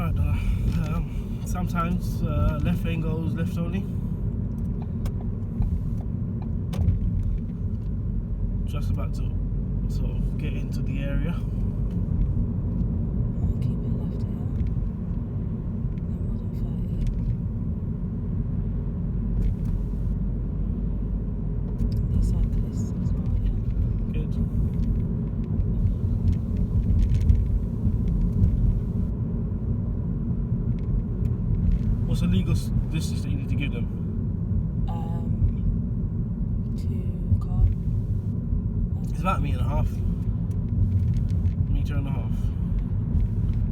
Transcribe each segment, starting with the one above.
Right, Donna. Sometimes left lane goes left only. Just about to sort of get into the area. I'll keep it left here. No more than 30. And these cyclists as well, yeah. Good. What's the legal distance that you need to give them? 2 car. It's about a metre and a half. Metre and a half.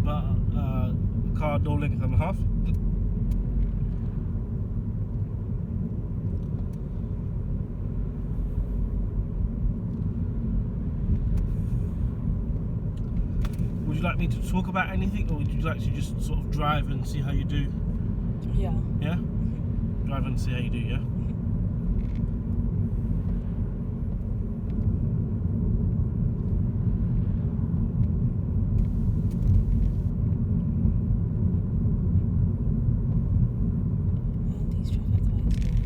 But car no length and a half. Would you like me to talk about anything, or would you like to just sort of drive and see how you do? Yeah. Yeah? Mm-hmm. Drive and see how you do, yeah? And these traffic lights here.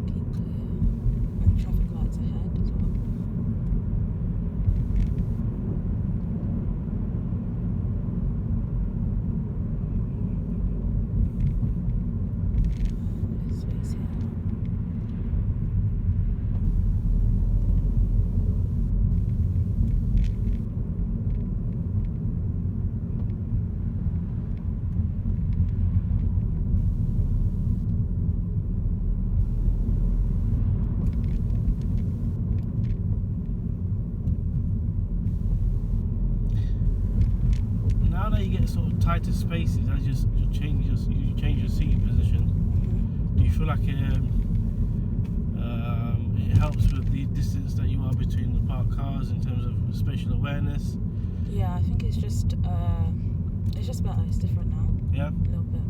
Keep clear. And traffic lights ahead as well. And this space here. Now that you get sort of tighter spaces, as you change your seating position, do you feel like it helps with the distance that you are between the parked cars in terms of spatial awareness? Yeah, I think it's just better. It's different now. Yeah? A little bit.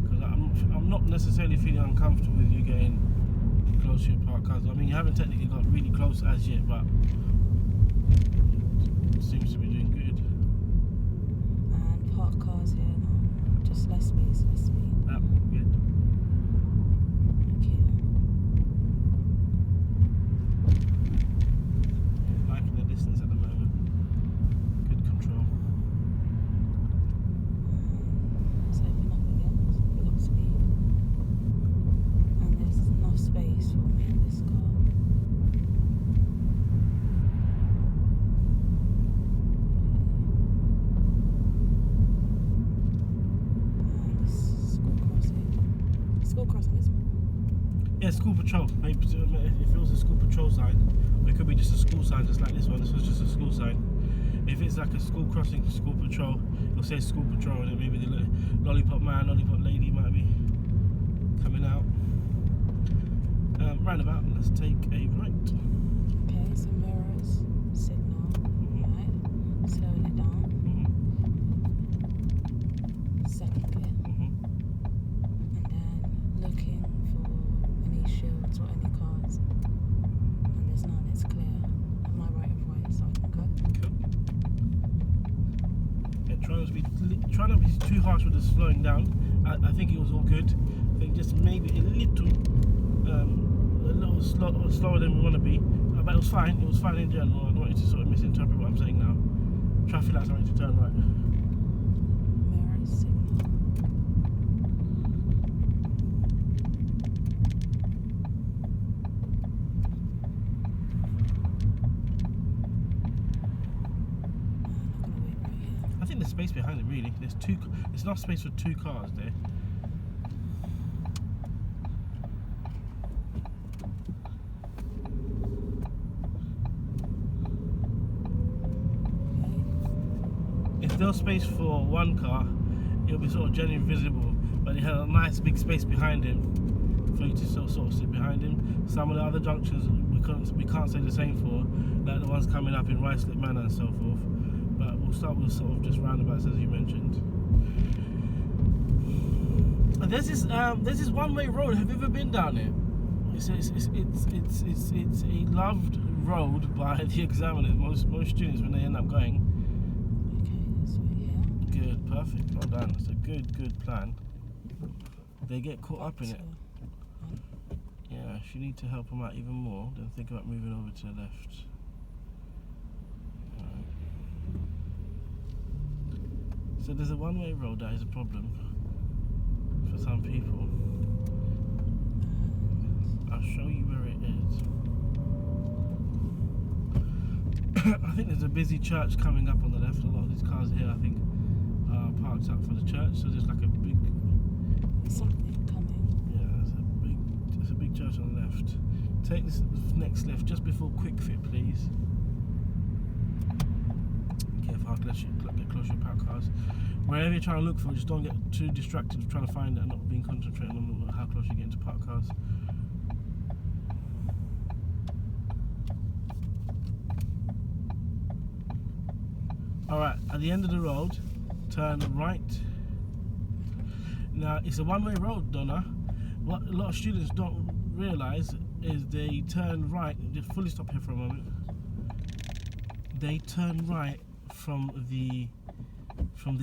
Because I'm not necessarily feeling uncomfortable with you getting close to your parked cars. I mean, you haven't technically got really close as yet, but it seems to be doing good. And parked cars here now. Just less space, less speed. Yeah, good. Okay. Liking the distance at the moment. Good control. Let's open up again. So we've got speed. And there's enough space for me in this car. And this school crossing. School crossing is Yeah, school patrol. Maybe if it was a school patrol sign, or it could be just a school sign, just like this one. This was just a school sign. If it's like a school crossing, school patrol, it'll say school patrol, and then maybe the lollipop man, lollipop lady might be coming out. Roundabout. Let's take a right. okay, so mirrors, signal, right? Slowing it down. Second gear. And then looking for any shields or any cars. And there's none, it's clear. Am I right of way so I can go? Cool. Yeah, try not to be too harsh with the slowing down. I think it was all good. I think just maybe a little slower than we want to be. But it was fine. It was fine in general. I don't want you to sort of misinterpret what I'm saying now. Traffic lights are ready to turn right. Mirrors, signal. I'm not gonna wait right here. I think there's space behind it, really. There's enough space for 2 cars there. If there was space for 1 car, it'll be sort of generally visible, but it had a nice big space behind him for you to sort of sit behind him. Some of the other junctions we can't say the same for, like the ones coming up in Ruislip Manor and so forth. But we'll start with sort of just roundabouts, as you mentioned. And there's this one-way road. Have you ever been down it? It's a loved road by the examiners. Most students, when they end up going. Okay, let's wait here. Good, perfect. Well done. That's a good plan. They get caught up in it. Yeah, you need to help them out even more. Then think about moving over to the left. Alright. So there's a one-way road that is a problem for some people. I'll show you where it is. I think there's a busy church coming up on the left. A lot of these cars here, I think, are parked up for the church. So there's like a big... Something coming. Yeah, there's a big church on the left. Take this next left just before Quick Fit, please. Careful how close you get close to your parked cars. Wherever you're trying to look for, just don't get too distracted with trying to find it and not being concentrated on how close you get to parked cars. Alright, at the end of the road, turn right. Now, it's a one-way road, Donna. What a lot of students don't realise is they turn right. Just fully stop here for a moment. They turn right from the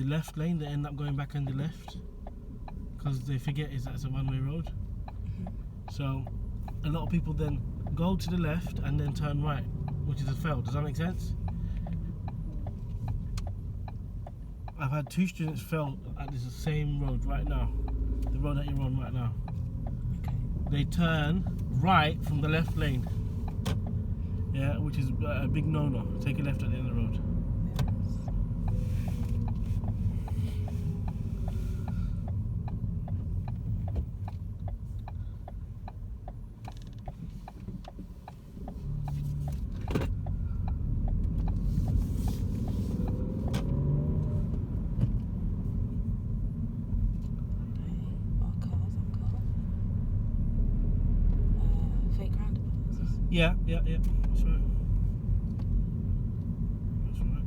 left lane. They end up going back on the left because they forget that's a one-way road. So a lot of people then go to the left and then turn right, which is a fail. Does that make sense? I've had 2 students fail at this same road right now. The road that you're on right now. Okay. They turn right from the left lane. Yeah, which is a big no-no. Take a left at the end of the road. Yeah. That's right. That's right.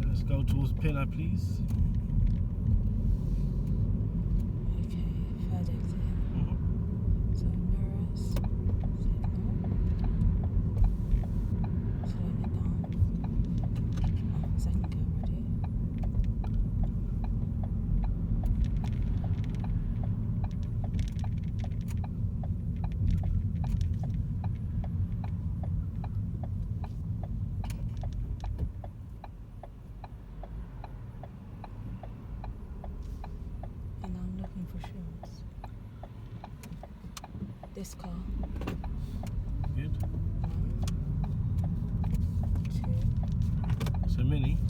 Let's go towards Pillar, please. Okay, third exit. So mirrors, signal, slowing it down. Oh, second go already. And I'm looking for shields. This car. Good. 1, 2, It's a Mini. 3.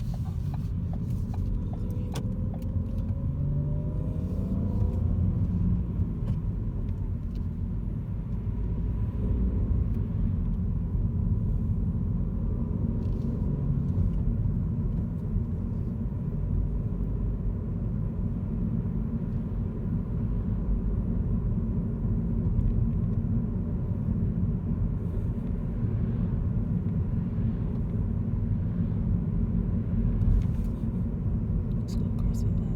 Let's go crossing there.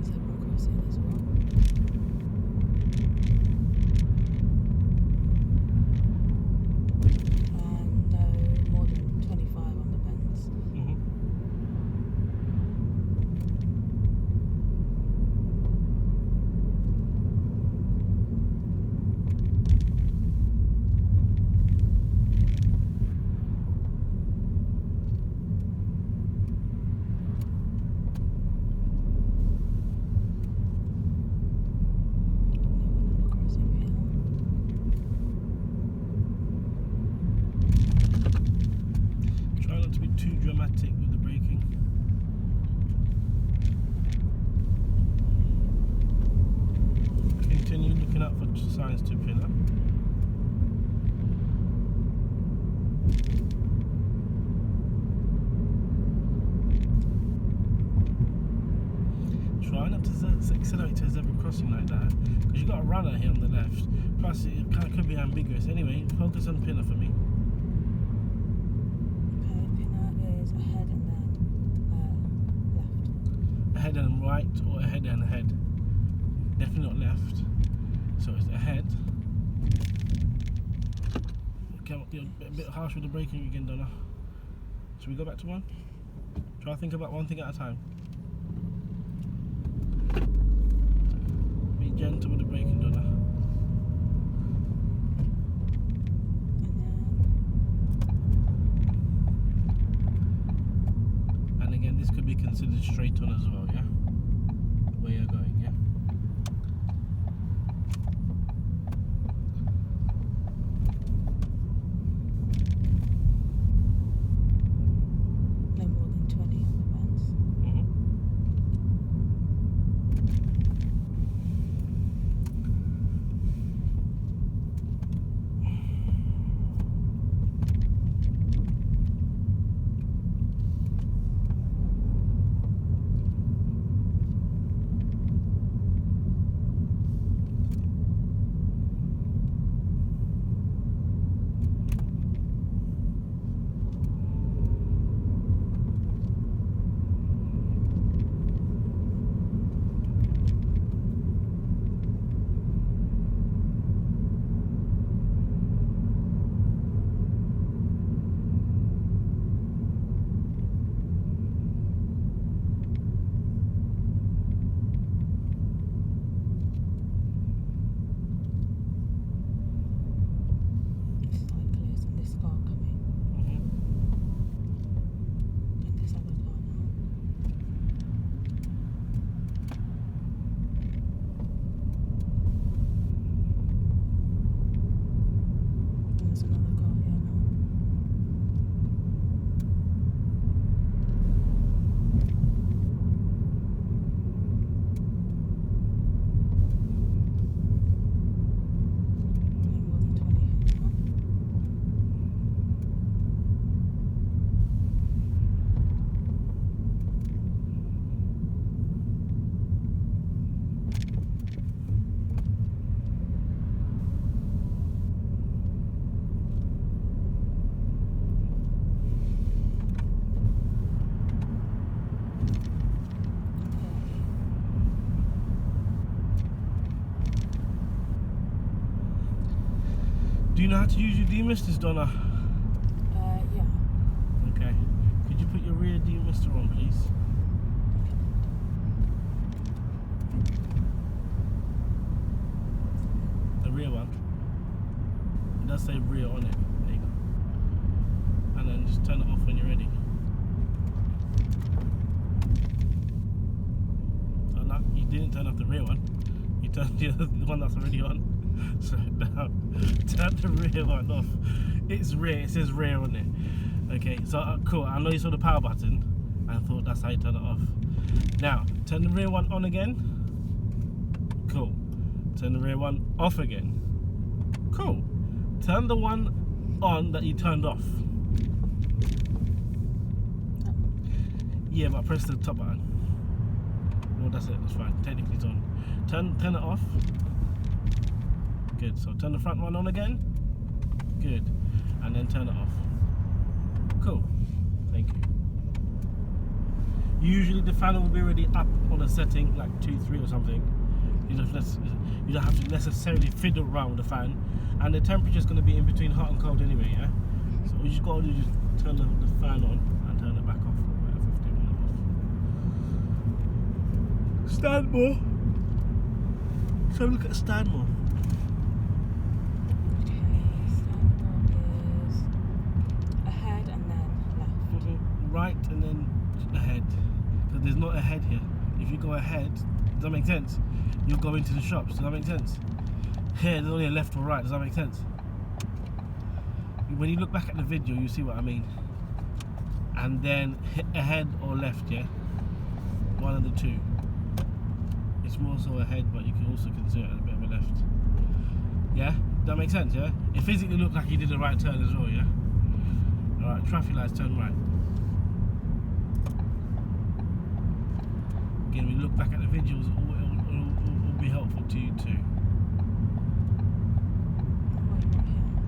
Zebra crossing as well. And no more than 25 on the bends. Crossing here. Try not to be too dramatic with the braking. Continue looking out for signs to Pillar. Try not to accelerate to a zebra crossing like that, because you've got a runner here on the left. Plus, it kind of could be ambiguous. Anyway, focus on Pinner for me. Okay, Pinner is ahead and then left. Ahead and right, or ahead and ahead? Definitely not left. So it's ahead. Okay, you're a bit harsh with the braking again, Donna. Should we go back to one? Try to think about one thing at a time. Be gentle with the braking, Donna. And again, this could be considered straight on as well, yeah? Where you're going, yeah? No more than 20 on the bands. Cyclist and this car coming. And this other car now. And there's another car here now. No more than 20 here now. Do you know how to use your demisters, Donna? Yeah. Okay. Could you put your rear demister on, please? The rear one. It does say rear on it. There you go. And then just turn it off when you're ready. Oh, no, you didn't turn off the rear one. You turned the one that's already on. So now, turn the rear one off. It's rear, it says rear on it. Okay, so cool. I know you saw the power button. I thought that's how you turn it off. Now, turn the rear one on again. Cool. Turn the rear one off again. Cool. Turn the one on that you turned off. Yeah, but press the top button. Well, that's it. That's fine. Technically, it's on. Turn it off. Good. So turn the front one on again. Good. And then turn it off. Cool. Thank you. Usually the fan will be already up on a setting like 2, 3 or something. You don't have to necessarily fiddle around with the fan, and the temperature is going to be in between hot and cold anyway. Yeah. So what you just got to do is just turn the fan on and turn it back off. Wait, 15 minutes off. Stanmore. So look at Stanmore. Right and then ahead, because there's not ahead here. If you go ahead, does that make sense? You'll go into the shops. Does that make sense? Here, there's only a left or right. Does that make sense? When you look back at the video, you see what I mean. And then ahead or left, yeah. One of the two. It's more so ahead, but you can also consider it a bit of a left. Yeah, does that make sense? Yeah. It physically looked like you did a right turn as well. Yeah. All right, traffic lights, turn right. Again, when you look back at the videos, it will be helpful. 322. Right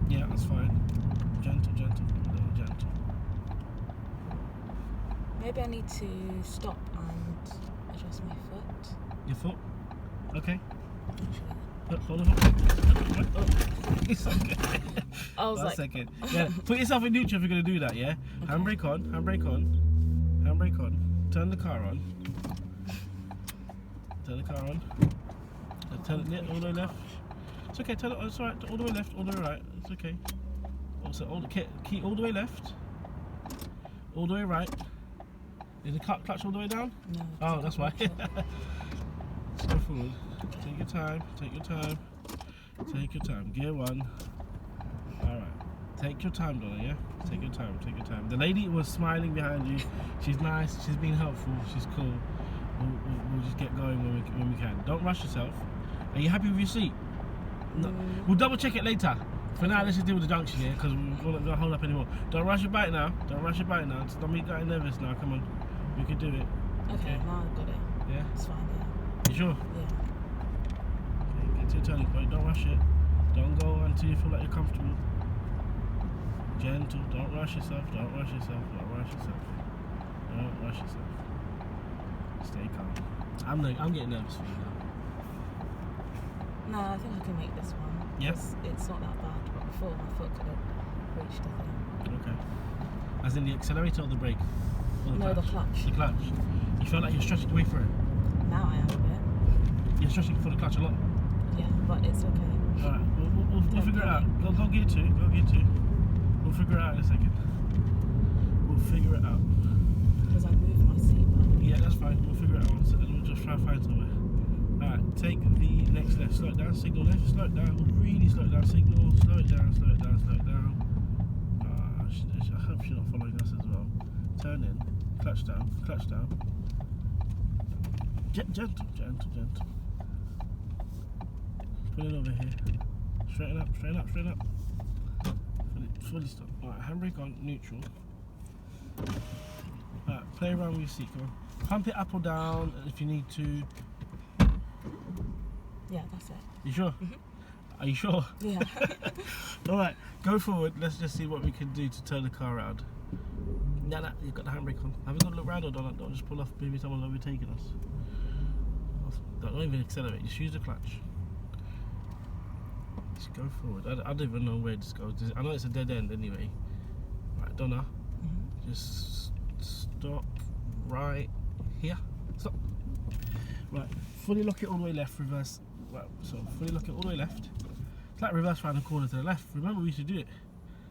here. Yeah, that's fine. Gentle, gentle, gentle. Maybe I need to stop and adjust my foot. Your foot? Okay. Actually. Hold on. It's okay. I was One like, second. Yeah, put yourself in neutral if you're gonna do that. Yeah. Okay. Handbrake on. Handbrake on. Handbrake on. Turn the car on. Turn the car on. Turn it all the way left. It's okay. Turn it. It's alright. All the way left. All the way right. It's okay. Also, key all the way left. All the way right. Is the clutch all the way down? no. Oh, that's why. Take Let's go forward. Take your time. Take your time. Take your time. Gear 1. Alright. Take your time, Donna, yeah? Take your time. Take your time. The lady was smiling behind you. She's nice. She's been helpful. She's cool. We'll just get going when we can. Don't rush yourself. Are you happy with your seat? No. We'll double check it later. For now, let's just deal with the junction here because we're not going to hold up anymore. Don't rush your bike now. Don't rush your bike now. Just don't be getting nervous now. Come on. We can do it. Okay, now I've got it. Yeah? It's fine, yeah. You sure? Yeah. Okay, get to your turning point. Don't rush it. Don't go until you feel like you're comfortable. Gentle. Don't rush yourself. Don't rush yourself. Don't rush yourself. Don't rush yourself. Stay calm. I'm getting nervous for you now. No, I think I can make this one. Yep. It's not that bad, but before my foot could have reached, I think. Okay. As in the accelerator or the brake? Or No, the clutch. The clutch. You feel like you're stretching away for it. Now I am a bit. You're stretching for the clutch a lot. Yeah, but it's okay. Alright, we'll figure it out. Go gear 2. Go gear 2. We'll figure it out in a second. We'll figure it out. Because I moved my seat back. Yeah, that's fine. We'll figure it out. We'll just try to find somewhere. Alright, take the next left. Slow it down. Signal left. Slow it down. Really slow it down. Signal. Slow it down. Slow it down. Slow it down. I hope she's not following us as well. Turn in. Clutch down. Clutch down. Gentle. Gentle. Gentle. Put it over here. Straighten up. Straighten up. Straighten up. Fully stop. Alright, handbrake on. Neutral. Alright, play around with your seat. Come on. Pump it up or down if you need to. Yeah, that's it. You sure? Mhm. Are you sure? Yeah. Alright, go forward. Let's just see what we can do to turn the car around. Nah, you've got the handbrake on. Have a good look round or don't just pull off. Maybe someone's overtaking us. Don't even accelerate. Just use the clutch. Just go forward. I don't even know where this goes. I know it's a dead end anyway. Right, Donna. Mhm. Just stop right here. Stop. Right, fully lock it all the way left, reverse. Right, so fully lock it all the way left. It's like reverse round the corner to the left. Remember we used to do it.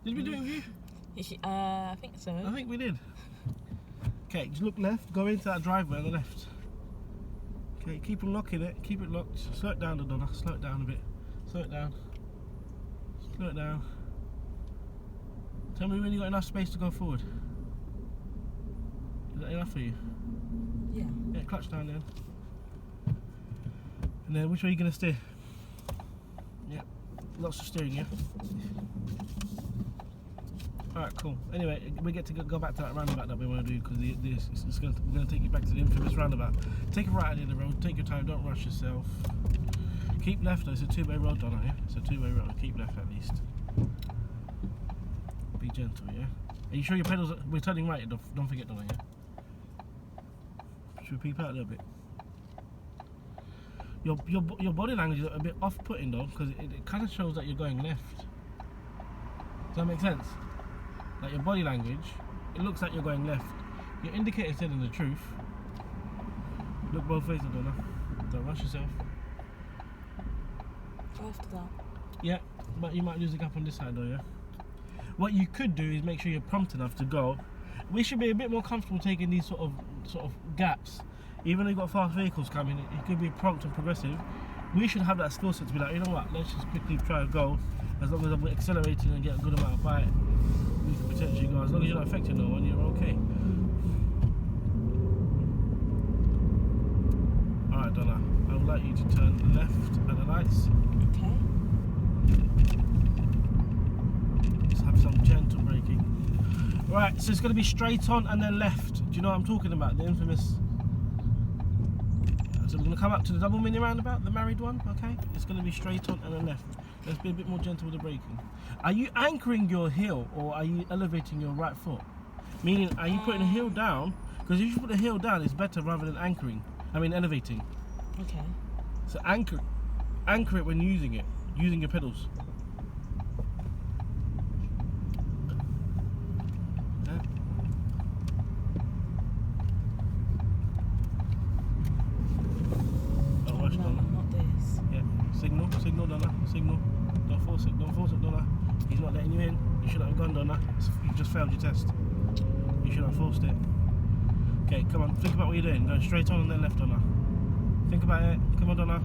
Did we do it with you? I think so. I think we did. Okay, just look left, go into that driveway on the left. Okay, keep on locking it, keep it locked. Slow it down, Donna, slow it down a bit. Slow it down. Slow it down. Tell me when you've got enough space to go forward. Is that enough for you? Yeah. Yeah, clutch down then. And then which way are you going to steer? Yeah, lots of steering, yeah? Alright, cool. Anyway, we get to go back to that roundabout that we want to do because we're going to take you back to the infamous roundabout. Take a right at the end of the road, take your time, don't rush yourself. Keep left though, it's a two-way road, Donna, yeah? It's a two-way road, keep left at least. Be gentle, yeah? Are you sure your pedals, we're turning right, don't forget, Donna, yeah? Should we peep out a little bit? Your body language is a bit off-putting though, because it kind of shows that you're going left. Does that make sense? Like your body language, it looks like you're going left. Your indicator's telling the truth. Look both ways, Donna. Don't rush yourself. After that. Yeah, but you might lose the gap on this side though, yeah? What you could do is make sure you're prompt enough to go. We should be a bit more comfortable taking these sort of gaps. Even though you've got fast vehicles coming, it could be prompt and progressive. We should have that skill set to be like, you know what, let's just quickly try to go. As long as I'm accelerating and get a good amount of bite, we can potentially go. As long as you're not affecting no one, you're okay. Alright, Donna, I would like you to turn left at the lights. Okay. Just have some gentle braking. Right, so it's going to be straight on and then left. Do you know what I'm talking about? The infamous So we're going to come up to the double mini roundabout, the married one, okay? It's going to be straight on and a left. Let's be a bit more gentle with the braking. Are you anchoring your heel or are you elevating your right foot? Meaning, are you putting the heel down? Because if you put the heel down, it's better rather than anchoring. I mean, elevating. Okay. So anchor it when using it, using your pedals. Signal, Donna, signal. Don't force it, Donna. He's not letting you in. You shouldn't have gone, Donna. You just failed your test. You shouldn't have forced it. Okay, come on, think about what you're doing. Go straight on and then left, Donna. Think about it. Come on, Donna.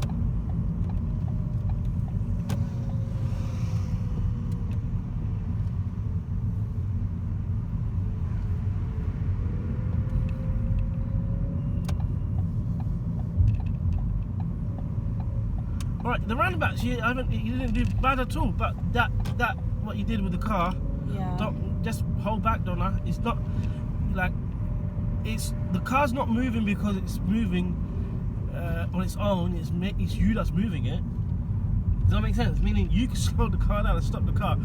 Right, the roundabouts you didn't do bad at all, but that what you did with the car, Yeah. don't just hold back, Donna. It's not like the car's not moving because it's moving on its own. It's you that's moving it. Does that make sense? Meaning you can slow the car down and stop the car.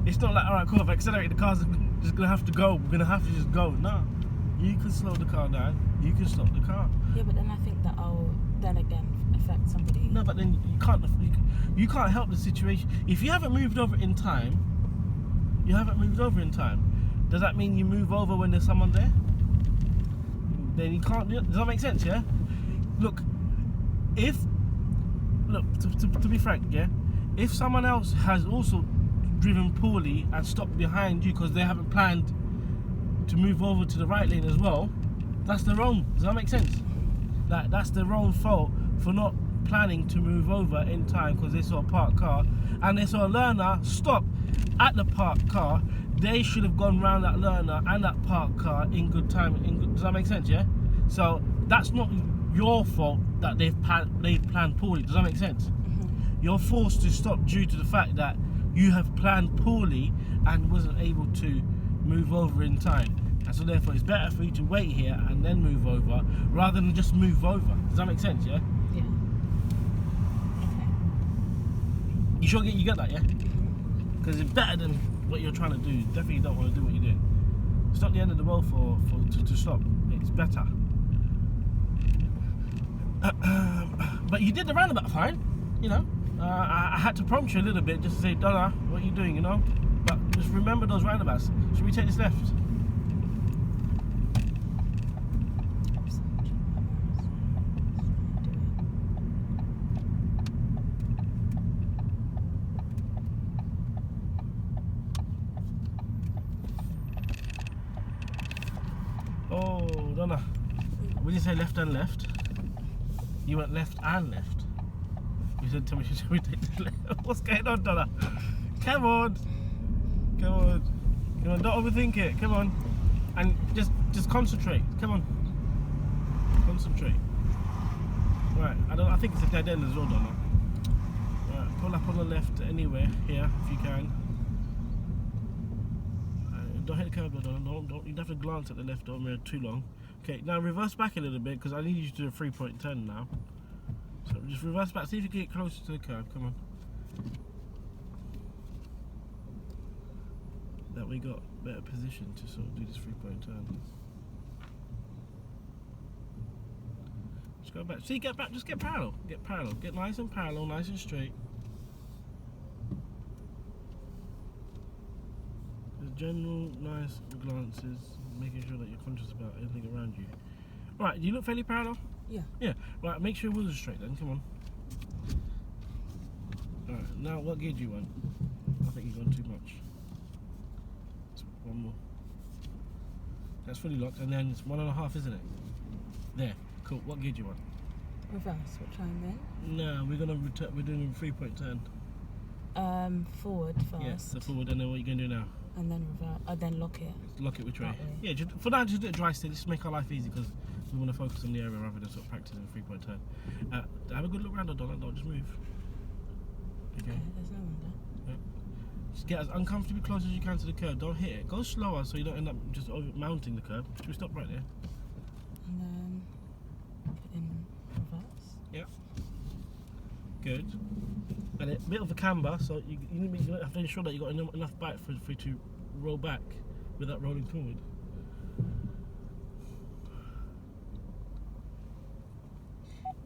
It's not like, all right, cool, if I accelerate, the car's just gonna have to go. We're gonna have to just go. No, you can slow the car down. You can stop the car. Yeah, but then I think that I'll then again affect somebody. No, but then you can't help the situation. If you haven't moved over in time, does that mean you move over when there's someone there? Then you can't do it. Does that make sense, yeah? Look, to be frank, yeah, if someone else has also driven poorly and stopped behind you because they haven't planned to move over to the right lane as well, that's their own. Does that make sense? Like, that's their own fault for not planning to move over in time because they saw a parked car and they saw a learner stop at the parked car. They should have gone round that learner and that parked car in good time. Does that make sense? Yeah. So that's not your fault that they've planned poorly. Does that make sense? Mm-hmm. You're forced to stop due to the fact that you have planned poorly and wasn't able to move over in time. And so therefore it's better for you to wait here and then move over rather than just move over. Does that make sense? Yeah. Yeah. Okay. You sure you get that? Yeah. Because it's better than what you're trying to do. Definitely don't want to do what you're doing. It's not the end of the world to stop. It's better. But you did the roundabout fine, you know. I had to prompt you a little bit just to say, Donna, what are you doing, you know? But just remember those roundabouts. Should we take this left? Oh, Donna, we didn't say left and left. You went left and left. You said to me, should we take the left? What's going on, Donna? Come on. Come on. Come on, don't overthink it. Come on. And just concentrate. Come on. Concentrate. Right, I think it's a dead end as well, Donna. Right, pull up on the left anywhere here if you can. Don't hit the curb, Donna. Don't. You have to glance at the left door mirror too long. Okay, now reverse back a little bit because I need you to do a 3.10 now. So just reverse back. See if you can get closer to the curb. Come on. That we got better position to sort of do this 3.10. Just go back. See, get back. Just get parallel. Get parallel. Get nice and parallel, nice and straight. General nice glances, making sure that you're conscious about everything around you. Right, do you look fairly parallel? Yeah. Yeah. Right, make sure your wheels are straight then, come on. Alright, now what gear do you want? I think you've gone too much. One more. That's fully locked and then it's 1.5, isn't it? There, cool. What gear do you want? Reverse, what time then? No, we're doing 3.10. Forward first. Yes, the forward, and then what are you going to do now? And then reverse, then lock it. Lock it which way? That way. Yeah, for now just do it dry still, just make our life easy because we want to focus on the area rather than sort of practicing 3.10. Have a good look around, Donna, don't just move. Okay. There's no one there. Yeah. Just get as uncomfortably close as you can to the curb, don't hit it. Go slower so you don't end up just over mounting the curb. Should we stop right there? And then put in reverse. Yeah. Good. And a bit of a camber, so you have to ensure that you got enough bite for you to roll back without rolling forward.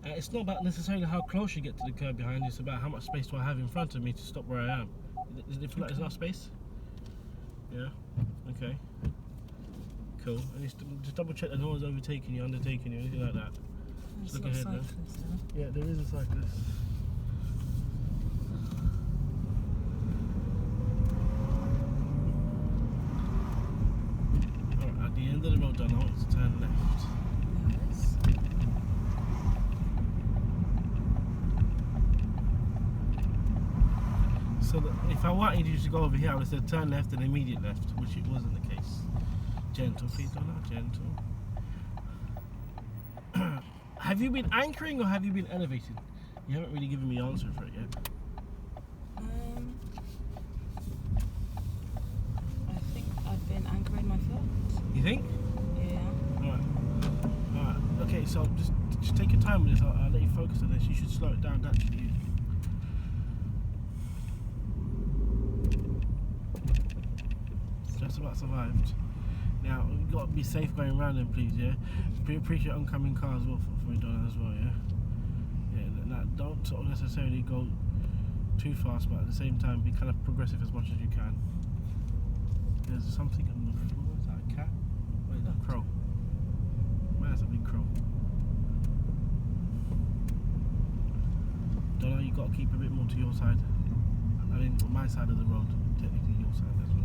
It's not about necessarily how close you get to the curb behind, it's about how much space do I have in front of me to stop where I am. Does it feel like there's enough space? Yeah? Okay. Cool. And just double check that no one's overtaking you, undertaking you, anything like that. Just look ahead then. Yeah, there is a cyclist. Alright, at the end of the road, Donna, I want to turn left. Yes. So that if I wanted you to go over here, I would have said turn left and immediate left, which it wasn't the case. Gentle feet, Donna, gentle. Have you been anchoring or have you been elevating? You haven't really given me an answer for it yet. I think I've been anchoring my foot. You think? Yeah. Alright. Okay, so just take your time with this. I'll let you focus on this. You should slow it down naturally. Just about survived. Now, you've got to be safe going around them, please, yeah? Appreciate oncoming cars as well for me, Donna, as well, yeah? Yeah, now, don't sort of necessarily go too fast, but at the same time, be kind of progressive as much as you can. There's something on the floor. Is that a cat? Or is that a crow? Man, that's a big crow. Donna, you've got to keep a bit more to your side. I mean, on my side of the road, technically your side as well.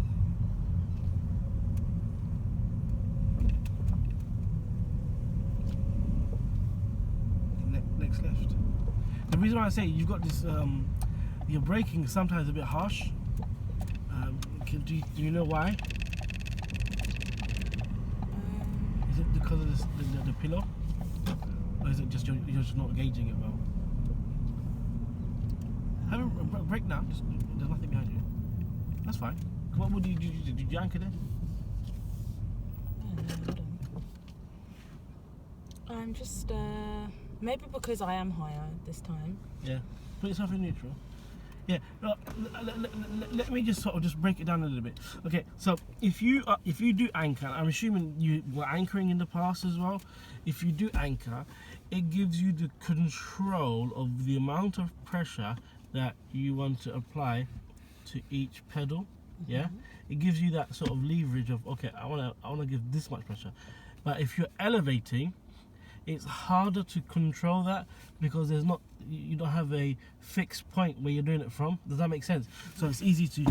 Next left. The reason why I say you've got this, your braking is sometimes a bit harsh. Do you know why? Is it because of the pillow? Or is it just you're just not gauging it well? Have a brake now, there's nothing behind you. That's fine. What would you do? Did you anchor there? Hold on. I'm just, maybe because I am higher this time. Yeah. Put yourself in neutral. Yeah. Let me just sort of just break it down a little bit. Okay. So if you do anchor, I'm assuming you were anchoring in the past as well. If you do anchor, it gives you the control of the amount of pressure that you want to apply to each pedal. Yeah. It gives you that sort of leverage of, okay, I wanna give this much pressure. But if you're elevating, it's harder to control that because you don't have a fixed point where you're doing it from. Does that make sense? So it's easy to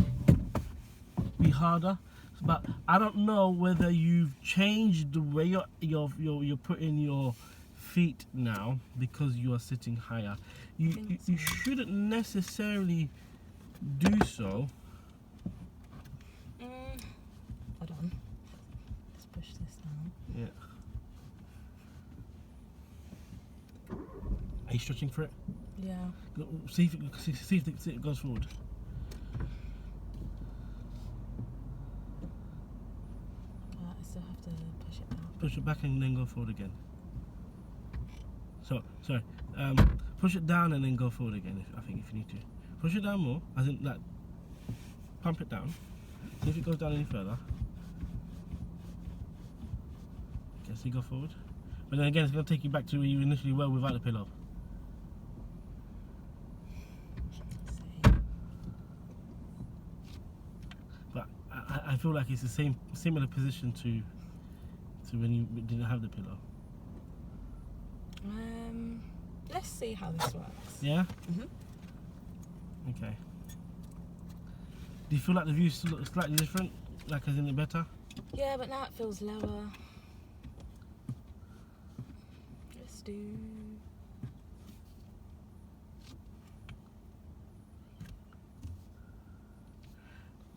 be harder. But I don't know whether you've changed the way you're putting your feet now because you are sitting higher. You shouldn't necessarily do so. Hold on. Let's push this down. Yeah. Are you stretching for it? Yeah. See if it goes forward. I still have to push it down. Push it back and then go forward again. So, sorry. Push it down and then go forward again. I think if you need to. Push it down more. I think like pump it down. See if it goes down any further. Okay, so you go forward. But then again, it's going to take you back to where you initially were without the pillow. But I feel like it's the similar position to when you didn't have the pillow. Let's see how this works. Yeah? Okay. Do you feel like the view looks slightly different? Like as in it better? Yeah, but now it feels lower. Let's do...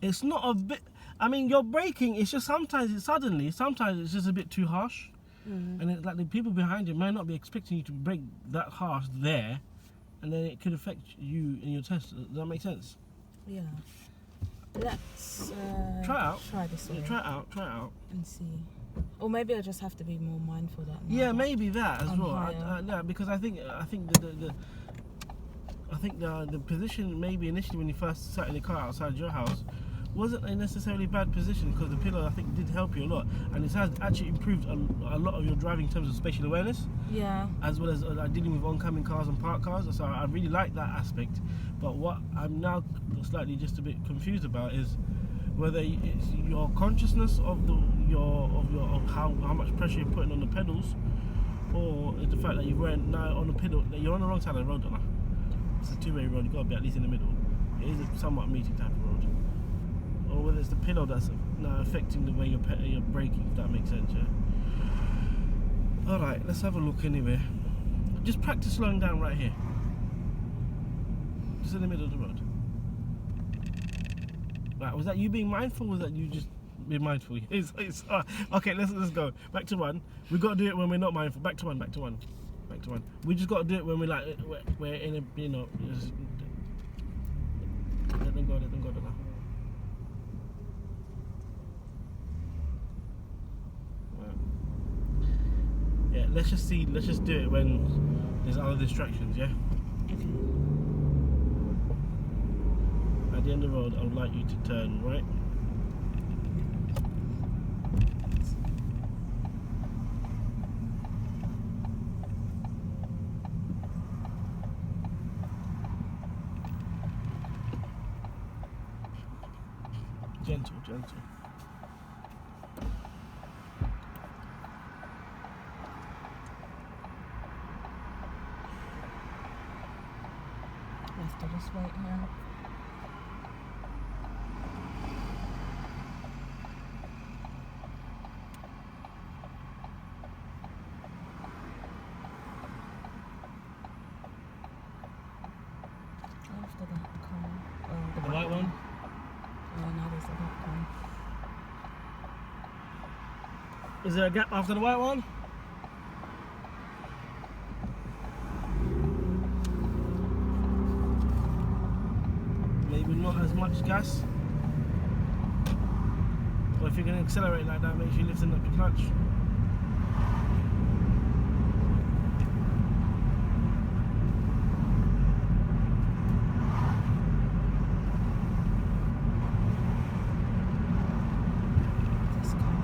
It's not a bit... I mean, your braking, it's just sometimes it's just a bit too harsh. And it's like the people behind you might not be expecting you to brake that harsh there, and then it could affect you in your test. Does that make sense? Yeah. Let's try it out. Try this way. Yeah, try it out. And see. Or maybe I just have to be more mindful that. Yeah, maybe that as I'm well. higher. Yeah, because I think the position maybe initially when you first sat in the car outside your house wasn't a necessarily bad position, because the pillow I think did help you a lot, and it has actually improved a lot of your driving in terms of spatial awareness, Yeah. as well as dealing with oncoming cars and parked cars. So I really like that aspect. But what I'm now slightly just a bit confused about is whether it's your consciousness of how much pressure you're putting on the pedals, or it's the fact that you're now on the pedal, that you're on the wrong side of the road, Donna. It's a two-way road. You've got to be at least in the middle. It is a somewhat meeting type of road. Or whether it's the pillow that's now affecting the way you're braking, if that makes sense, yeah? Alright, let's have a look anyway. Just practice slowing down right here. Just in the middle of the road. Right, was that you being mindful, or was that you just being mindful? Okay, let's go. Back to one. We've got to do it when we're not mindful. Back to one. We just got to do it when we're in a, you know, just, let them go. Yeah, let's just do it when there's other distractions, yeah? Okay. At the end of the road, I would like you to turn right. Gentle. I have to just wait here. After that car. The white one? Oh, now there's a black one. Is there a gap after the white one? Maybe not as much gas. Or if you're going to accelerate like that, make sure you're lifting up the clutch. This car.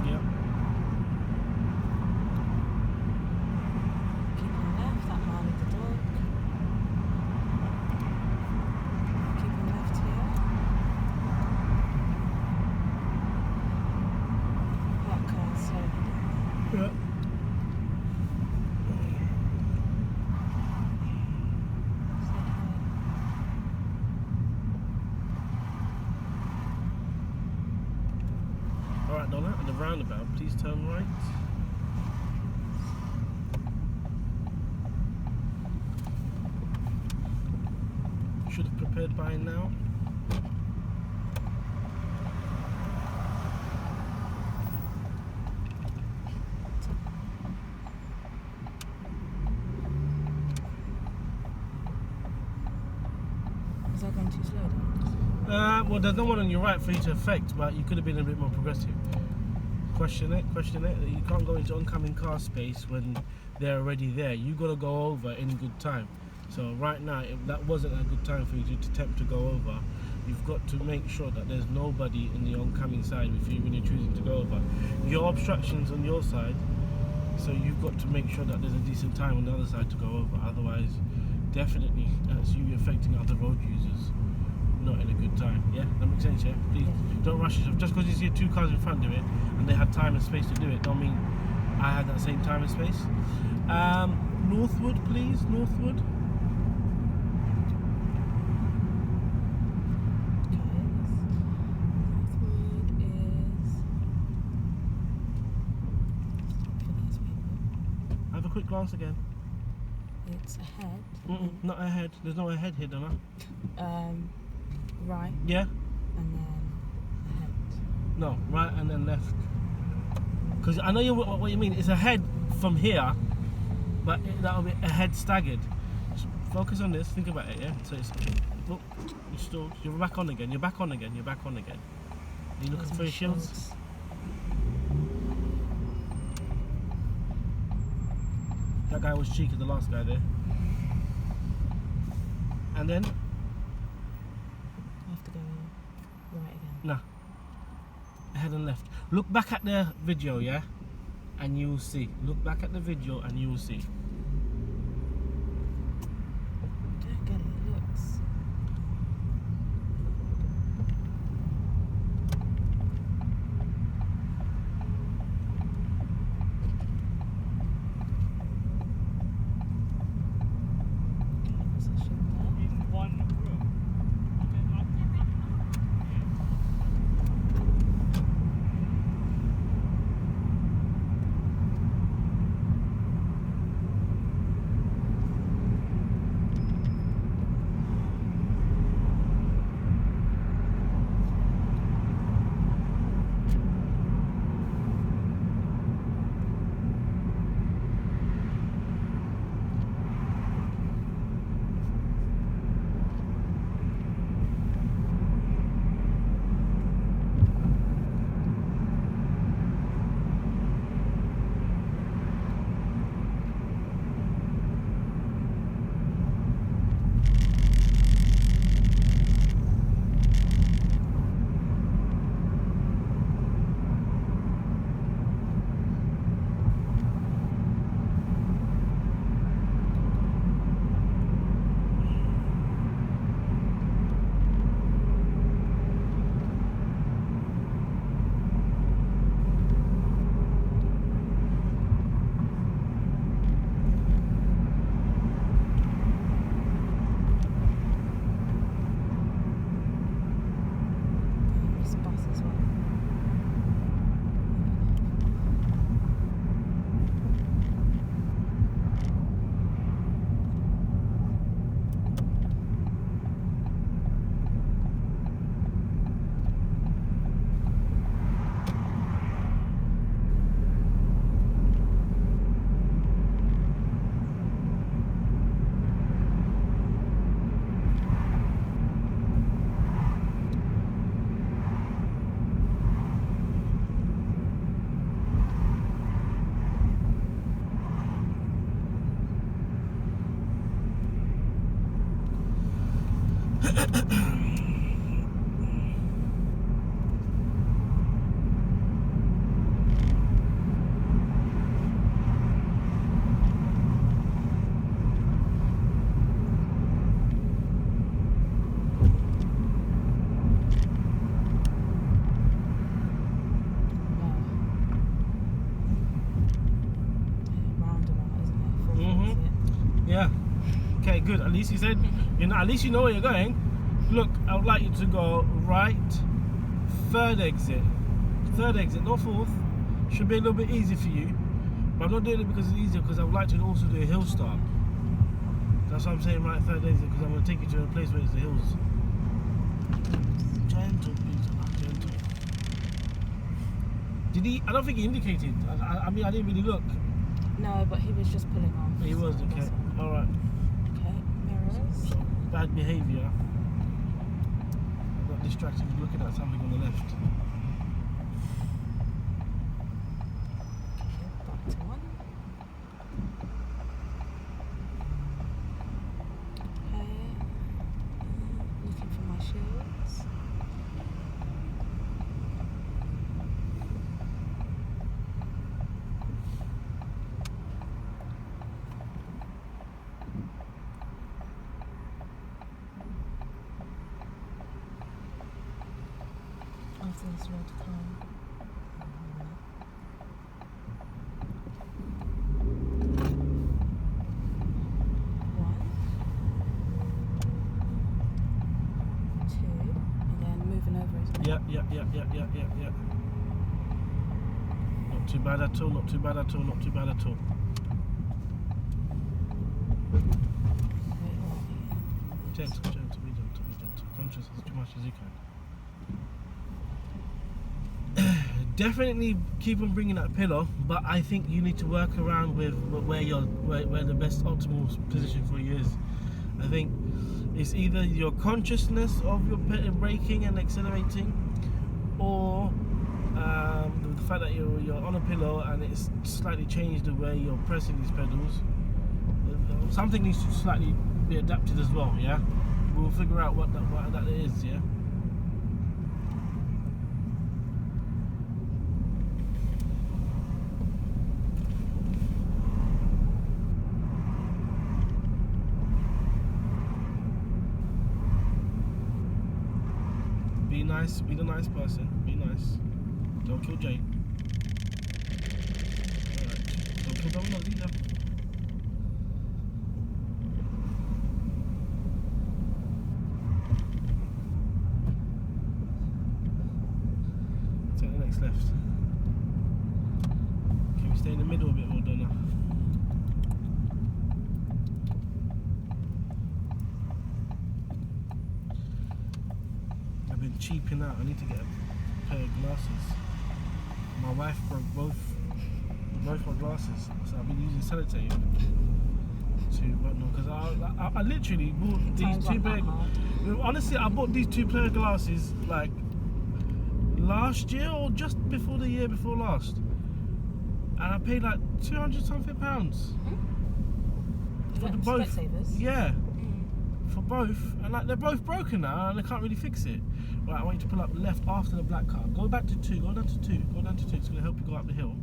Yep. Keeping left, that man with the dog. Keeping left here. That car, so Yep. Alright, Donna, at the roundabout, please turn right. Should have prepared by now. is that going too slow then? Well, there's no one on your right for you to affect, but you could have been a bit more progressive. Question it. You can't go into oncoming car space when they're already there. You got to go over in good time. So right now, if that wasn't a good time for you to attempt to go over, you've got to make sure that there's nobody in the oncoming side with you when you're choosing to go over. Your obstructions on your side, so you've got to make sure that there's a decent time on the other side to go over. Otherwise, definitely that's you affecting other road users. Not in a good time. Yeah, that makes sense. Yeah, please don't rush yourself. Just because you see two cars in front of it and they had time and space to do it, don't mean I had that same time and space. Northwood, please. Northwood. Have a quick glance again. It's ahead. Not ahead. There's no ahead here, Donna. Right. Yeah. And then ahead. No, right and then left. Because I know what you mean. It's ahead from here, but that'll be ahead staggered. Just focus on this. Think about it. Yeah. So it's. Oh, you're back on again. You're back on again. Are you looking for your shields? That guy was cheeky, the last guy there. And then, I have to go right again. nah, ahead and left. Look back at the video, yeah, and you will see. Look back at the video and you will see. I don't get it. It looks. There's a ship there. In one room. This bus as well. Roundabout, isn't it? Full exit. Yeah. Okay, good. At least you said, at least you know where you're going. Look, I would like you to go right, third exit, not fourth. Should be a little bit easy for you, but I'm not doing it because it's easier. Because I would like to also do a hill start. That's what I'm saying, right, third exit, because I'm going to take you to a place where it's the hills. Gentle, please, gentle. Did he? I don't think he indicated. I mean, I didn't really look. No, but he was just pulling off. He was, so okay. that's all. All right. Okay, mirrors. So, bad behaviour. I got distracted looking at something on the left. Okay, back to one. Okay, looking for my shields. After this road to come. One, two, and then moving over as well. Yeah. Not too bad at all, not too bad at all, not too bad at all. Wait, right. Gentle, be gentle. Conscious as much as you can. Definitely keep on bringing that pillow, but I think you need to work around with where the best optimal position for you is. I think it's either your consciousness of your braking and accelerating, or the fact that you're on a pillow and it's slightly changed the way you're pressing these pedals. something needs to slightly be adapted as well. Yeah, we'll figure out what that is. Yeah. Be nice. Be the nice person. Be nice. Don't kill Jane. Alright. Don't kill Donna either. Take the next left. Can we stay in the middle a bit more, Donna? I've been cheaping out. I need to get a pair of glasses. My wife broke both my glasses, so I've been using sellotape to whatnot, because I literally bought these two pair. Honestly, I bought these two pair of glasses like last year or just before the year before last, and I paid like £200-something for the both. Specsavers? Yeah, for both, and like they're both broken now, and I can't really fix it. Right, I want you to pull up left after the black car. Go back to 2. Go down to 2. Go down to 2. It's going to help you go up the hill.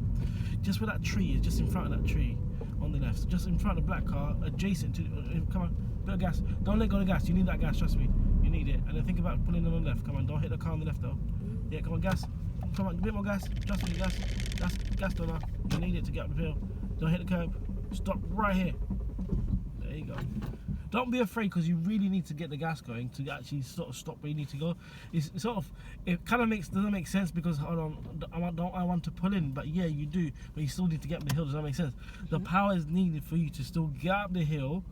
Just where that tree is, just in front of that tree on the left. Just in front of the black car, adjacent to. Come on, bit of gas. Don't let go of the gas. You need that gas. Trust me. You need it. And then think about pulling on the left. Come on, don't hit the car on the left though. Yeah, come on, gas. Come on, a bit more gas. Trust me, gas, Donna. You need it to get up the hill. Don't hit the curb. Stop right here. There you go. Don't be afraid, because you really need to get the gas going to actually sort of stop where you need to go. It's sort of, it kind of doesn't make sense, because hold on, I want to pull in, but yeah, you do, but you still need to get up the hill. Does that make sense? The power is needed for you to still get up the hill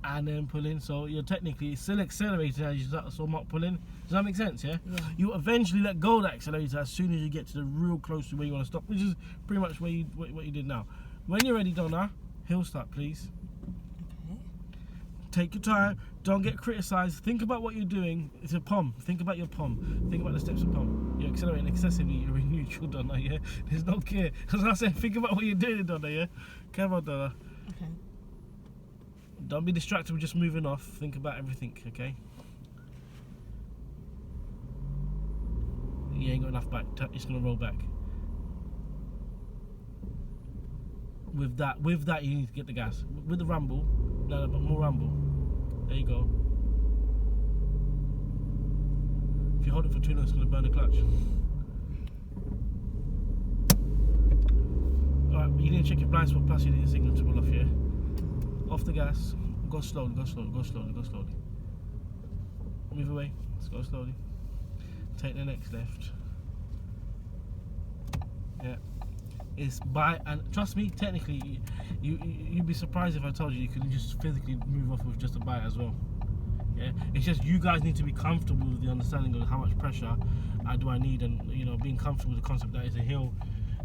and then pull in. So you're technically still accelerating as you somewhat pull in. Does that make sense? Yeah. You eventually let go of that accelerator as soon as you get to the real close to where you want to stop, which is pretty much what you did now. When you're ready, Donna, hill start, please. Take your time, don't get criticised. Think about what you're doing. It's a POM. Think about your POM. Think about the steps of POM. You're accelerating excessively, you're in neutral, Donna, yeah? There's no care. As I said, think about what you're doing, Donna, yeah? Come on, Donna. Okay. Don't be distracted with just moving off. Think about everything, okay? You ain't got enough back. It's going to roll back. With that, you need to get the gas. With the rumble, no, but more rumble. There you go. If you hold it for too long, it's going to burn the clutch. Alright, you need to check your blind spot, plus you need the signal to pull off here. Off the gas. Go slowly, go slowly, go slowly, go slowly. Move away. Let's go slowly. Take the next left. Yeah. It's by, and trust me, technically, you'd be surprised if I told you you can just physically move off with just a bite as well. Yeah, it's just you guys need to be comfortable with the understanding of how much pressure do I need, and being comfortable with the concept that it's a hill,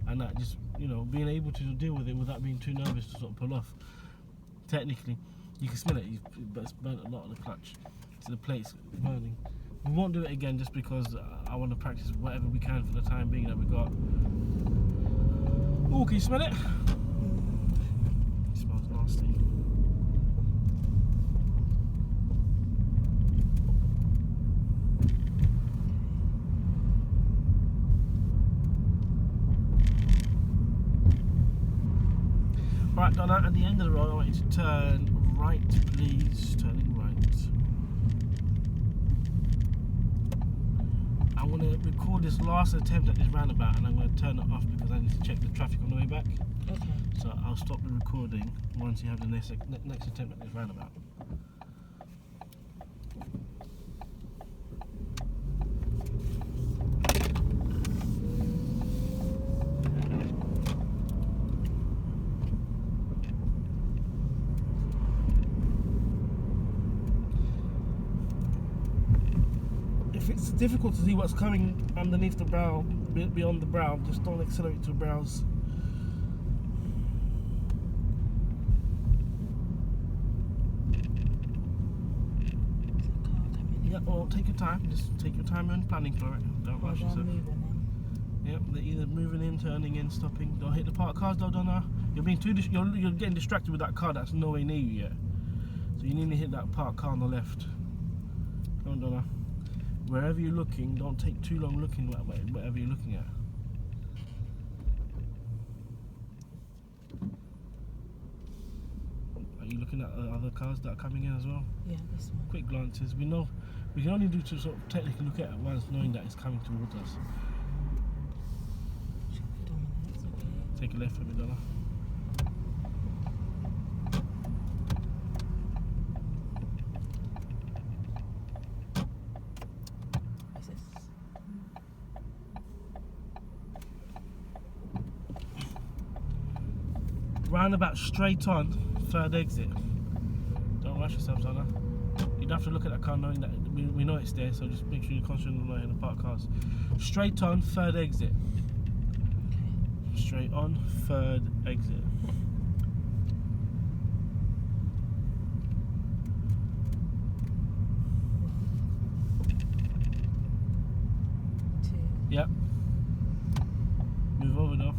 and that just being able to deal with it without being too nervous to sort of pull off. Technically, you can smell it, but it's burnt a lot of the clutch, so the plate's burning. We won't do it again just because I want to practice whatever we can for the time being that we got. Oh, can you smell it? It smells nasty. Right, Donna, at the end of the road, I want you to turn right, please. Turning right. I'm going to record this last attempt at this roundabout, and I'm going to turn it off because I need to check the traffic on the way back. Okay. So I'll stop the recording once you have the next attempt at this roundabout. If it's difficult to see what's coming underneath the brow, beyond the brow, just don't accelerate to the brows. Yeah, well, take your time. Just take your time and planning for it. Don't rush yourself. Yep, they're either moving in, turning in, stopping. Don't hit the parked cars though, Donna. You're being you're getting distracted with that car that's nowhere near you yet. So you need to hit that parked car on the left. Come on, Donna. Wherever you're looking, don't take too long looking whatever you're looking at. Are you looking at other cars that are coming in as well? Yeah, this one. Quick glances. We know we can only do to sort of technically look at it once, knowing that it's coming towards us. Check for dominance, okay. Take a left for me, Donna. What's this? Roundabout straight on, third exit. Don't rush yourself, Donna. You'd have to look at that car knowing that we know it's there, so just make sure you're concentrating on not hitting the parked cars. Straight on, third exit. Okay. Straight on, third exit. Two. Yep. Move over though.